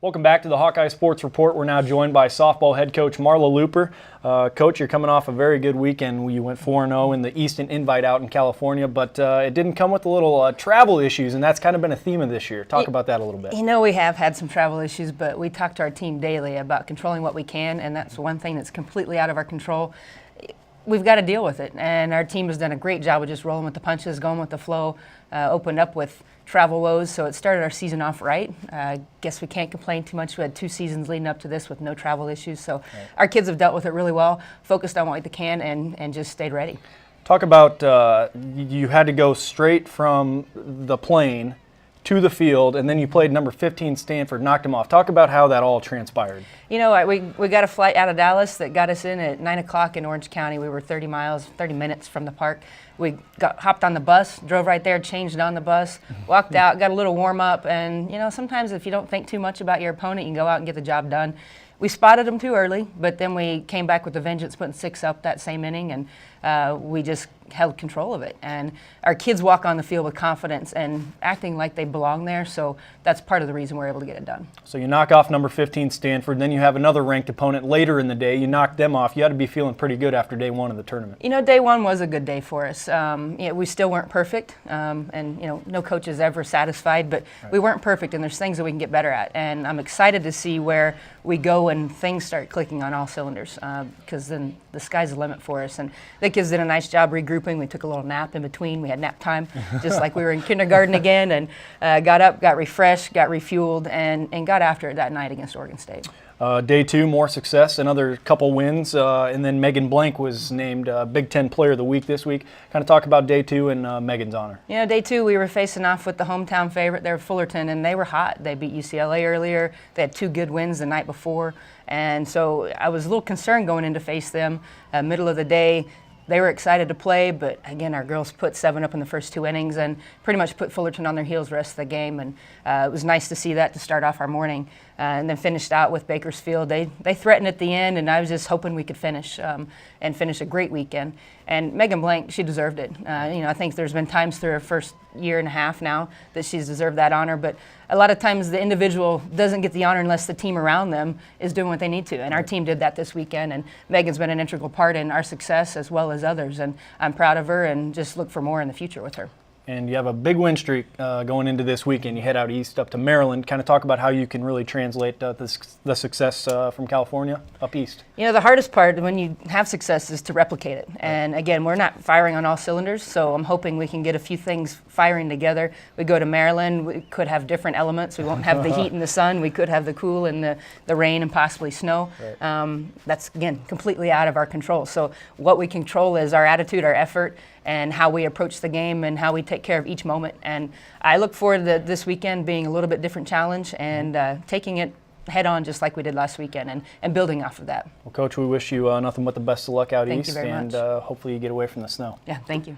Welcome back to the Hawkeye Sports Report. We're now joined by softball head coach Marla Looper. Coach, you're coming off a very good weekend. You went 4-0 in the Easton Invite out in California, but it didn't come with a little travel issues, and that's kind of been a theme of this year. Talk about that a little bit. You know, we have had some travel issues, but we talk to our team daily about controlling what we can, and that's one thing that's completely out of our control. We've got to deal with it, and our team has done a great job of just rolling with the punches, going with the flow, opened up with travel woes, so it started our season off right. Guess we can't complain too much. We had 2 seasons leading up to this with no travel issues, so our kids have dealt with it really well, focused on what they can, and just stayed ready. Talk about you had to go straight from the plane to the field, and then you played number 15 Stanford, knocked them off. Talk about how that all transpired. You know, we got a flight out of Dallas that got us in at 9 o'clock in Orange County. We were 30 minutes from the park. We hopped on the bus, drove right there, changed on the bus, walked out, got a little warm up, and you know, sometimes if you don't think too much about your opponent, you can go out and get the job done. We spotted them too early, but then we came back with a vengeance, putting 6 up that same inning, and we just held control of it. And our kids walk on the field with confidence and acting like they belong there, so that's part of the reason we're able to get it done. So you knock off number 15 Stanford, then you have another ranked opponent later in the day. You knock them off. You had to be feeling pretty good after day 1 of the tournament. You know, day 1 was a good day for us. We still weren't perfect, and you know, no coach is ever satisfied, but we weren't perfect, and there's things that we can get better at. And I'm excited to see where we go when things start clicking on all cylinders, because then the sky's the limit for us. And the kids did a nice job regrouping. We took a little nap in between. We had nap time, just like we were in kindergarten again, and got up, got refreshed, got refueled, and got after it that night against Oregon State. Day 2, more success, another couple wins, and then Megan Blank was named Big Ten Player of the Week this week. Kind of talk about day 2 in Megan's honor. You know, day 2 we were facing off with the hometown favorite. They were Fullerton, and they were hot. They beat UCLA earlier. They had 2 good wins the night before, and so I was a little concerned going in to face them. Middle of the day, they were excited to play, but again, our girls put 7 up in the first 2 innings and pretty much put Fullerton on their heels the rest of the game. And it was nice to see that to start off our morning. And then finished out with Bakersfield. They threatened at the end, and I was just hoping we could finish and finish a great weekend. And Megan Blank, she deserved it. You know, I think there's been times through her first year and a half now that she's deserved that honor, but a lot of times the individual doesn't get the honor unless the team around them is doing what they need to. And our team did that this weekend, and Megan's been an integral part in our success as well as others. And I'm proud of her and just look for more in the future with her. And you have a big win streak going into this weekend. You head out east up to Maryland. Kind of talk about how you can really translate the success from California up east. You know, the hardest part when you have success is to replicate it. And again, we're not firing on all cylinders, so I'm hoping we can get a few things firing together. We go to Maryland, we could have different elements. We won't have the heat and the sun. We could have the cool and the rain and possibly snow. Right. That's, again, completely out of our control. So what we control is our attitude, our effort, and how we approach the game and how we take care of each moment. And I look forward to this weekend being a little bit different challenge and taking it head on just like we did last weekend and building off of that. Well, Coach, we wish you nothing but the best of luck out east. Thank you very much. And hopefully you get away from the snow. Yeah, thank you.